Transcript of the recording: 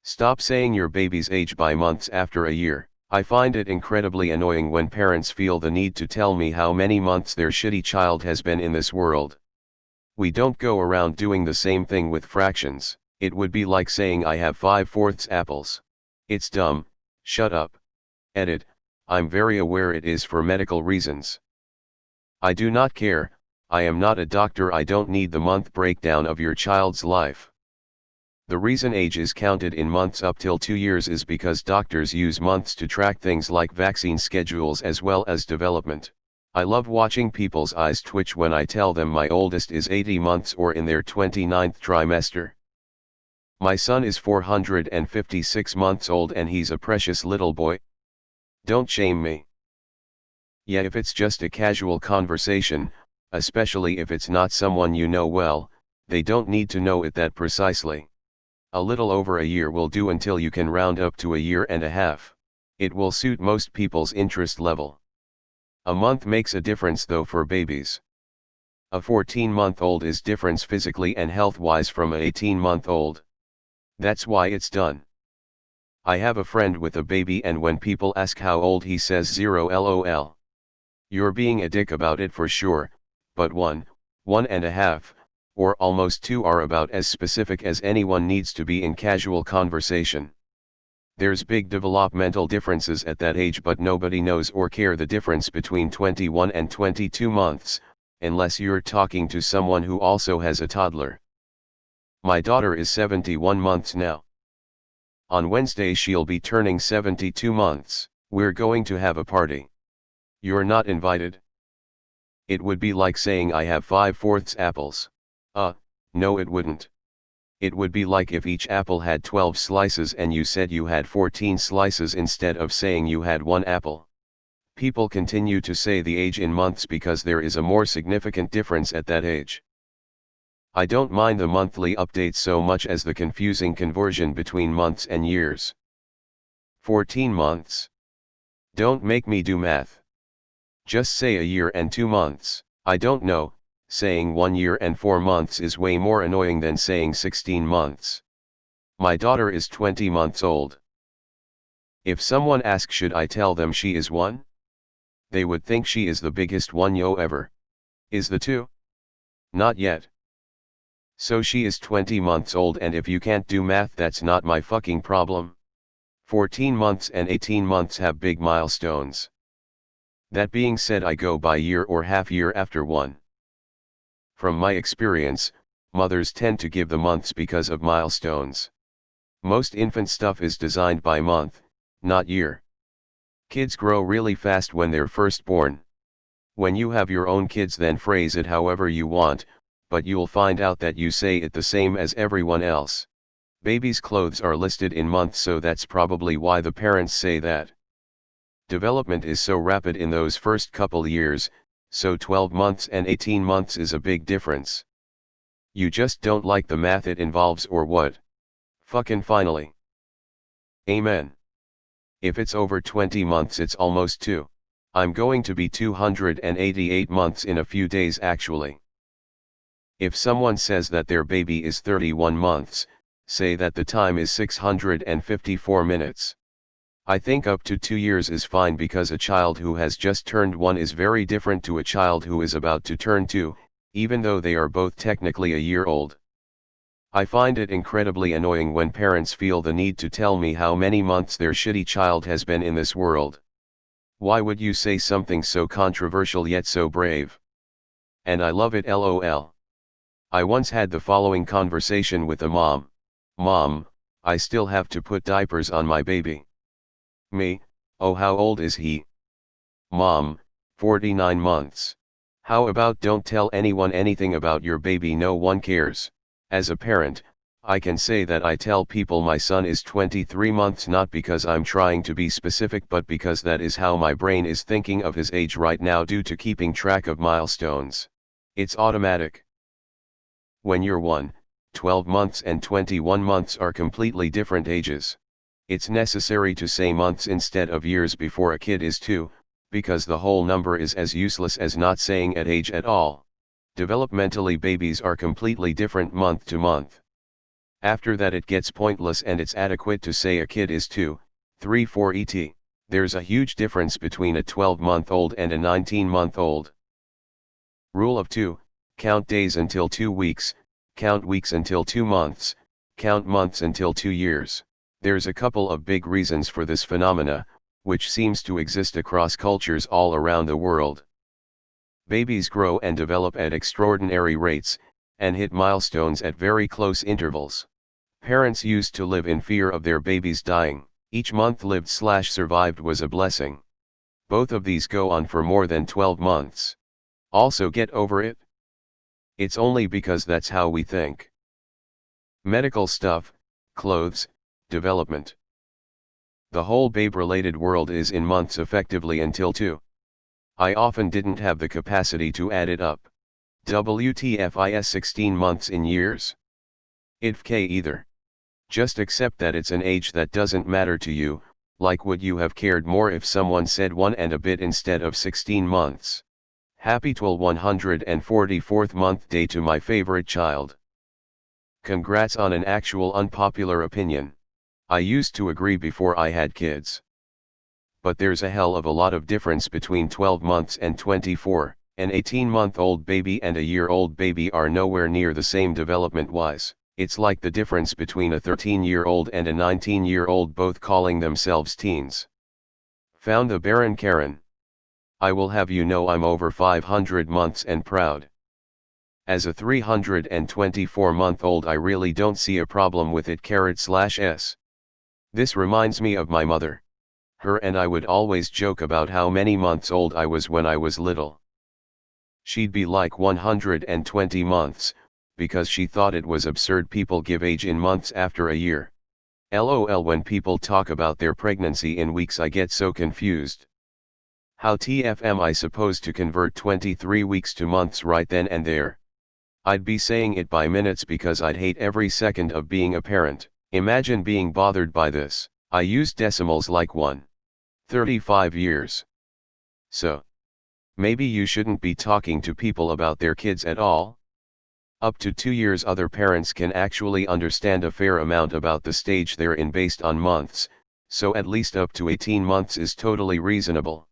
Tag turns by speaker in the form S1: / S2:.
S1: Stop saying your baby's age by months after a year. I find it incredibly annoying when parents feel the need to tell me how many months their shitty child has been in this world. We don't go around doing the same thing with fractions. It would be like saying I have 5/4 apples. It's dumb. Shut up. Edit. I'm very aware it is for medical reasons. I do not care. I am not a doctor. I don't need the month breakdown of your child's life. The reason age is counted in months up till 2 years is because doctors use months to track things like vaccine schedules as well as development. I love watching people's eyes twitch when I tell them my oldest is 80 months or in their 29th trimester. My son is 456 months old and he's a precious little boy. Don't shame me. Yeah, if it's just a casual conversation, especially if it's not someone you know well, they don't need to know it that precisely. A little over a year will do until you can round up to a year and a half. It will suit most people's interest level. A month makes a difference though for babies. A 14-month-old is different physically and health-wise from a 18-month-old. That's why it's done. I have a friend with a baby and when people ask how old he says 0 lol. You're being a dick about it for sure, but 1.5, or almost 2 are about as specific as anyone needs to be in casual conversation. There's big developmental differences at that age but nobody knows or care the difference between 21 and 22 months, unless you're talking to someone who also has a toddler. My daughter is 71 months now. On Wednesday she'll be turning 72 months. We're going to have a party. You're not invited. It would be like saying I have 5/4 apples. No it wouldn't. It would be like if each apple had 12 slices and you said you had 14 slices instead of saying you had 1 apple. People continue to say the age in months because there is a more significant difference at that age. I don't mind the monthly updates so much as the confusing conversion between months and years. 14 months. Don't make me do math. Just say a year and 2 months. I don't know, saying 1 year and 4 months is way more annoying than saying 16 months. My daughter is 20 months old. If someone asks should I tell them she is 1? They would think she is the biggest one yo ever. Is the 2? Not yet. So she is 20 months old and if you can't do math that's not my fucking problem. 14 months and 18 months have big milestones. That being said I go by year or half year after 1. From my experience, mothers tend to give the months because of milestones. Most infant stuff is designed by month, not year. Kids grow really fast when they're first born. When you have your own kids then phrase it however you want, but you'll find out that you say it the same as everyone else. Babies' clothes are listed in months so that's probably why the parents say that. Development is so rapid in those first couple years, so 12 months and 18 months is a big difference. You just don't like the math it involves or what? Fucking finally. Amen. If it's over 20 months it's almost 2. I'm going to be 288 months in a few days actually. If someone says that their baby is 31 months, say that the time is 654 minutes. I think up to 2 years is fine because a child who has just turned 1 is very different to a child who is about to turn 2, even though they are both technically a year old. I find it incredibly annoying when parents feel the need to tell me how many months their shitty child has been in this world. Why would you say something so controversial yet so brave? And I love it lol. I once had the following conversation with a mom. Mom, I still have to put diapers on my baby. Me, oh how old is he? Mom, 49 months. How about don't tell anyone anything about your baby, no one cares. As a parent, I can say that I tell people my son is 23 months not because I'm trying to be specific but because that is how my brain is thinking of his age right now due to keeping track of milestones. It's automatic. When you're 1, 12 months and 21 months are completely different ages. It's necessary to say months instead of years before a kid is 2, because the whole number is as useless as not saying at age at all. Developmentally babies are completely different month to month. After that it gets pointless and it's adequate to say a kid is 2, 3, 4 et. There's a huge difference between a 12-month-old and a 19-month-old. Rule of 2, count days until 2 weeks, count weeks until 2 months, count months until 2 years. There's a couple of big reasons for this phenomena, which seems to exist across cultures all around the world. Babies grow and develop at extraordinary rates, and hit milestones at very close intervals. Parents used to live in fear of their babies dying. Each month lived/survived was a blessing. Both of these go on for more than 12 months. Also get over it. It's only because that's how we think. Medical stuff, clothes, development. The whole babe-related world is in months effectively until 2. I often didn't have the capacity to add it up. WTFIS 16 months in years? IDFK either. Just accept that it's an age that doesn't matter to you, like would you have cared more if someone said 1 and a bit instead of 16 months? Happy 144th month day to my favorite child. Congrats on an actual unpopular opinion. I used to agree before I had kids. But there's a hell of a lot of difference between 12 months and 24, an 18-month-old baby and a year-old baby are nowhere near the same development-wise. It's like the difference between a 13-year-old and a 19-year-old both calling themselves teens. Found the Baron Karen. I will have you know I'm over 500 months and proud. As a 324-month-old I really don't see a problem with it /s. This reminds me of my mother. Her and I would always joke about how many months old I was when I was little. She'd be like 120 months, because she thought it was absurd people give age in months after a year. LOL, when people talk about their pregnancy in weeks I get so confused. How TF am I supposed to convert 23 weeks to months right then and there? I'd be saying it by minutes because I'd hate every second of being a parent. Imagine being bothered by this. I use decimals like 1/35 years. So, maybe you shouldn't be talking to people about their kids at all? Up to 2 years other parents can actually understand a fair amount about the stage they're in based on months, so at least up to 18 months is totally reasonable.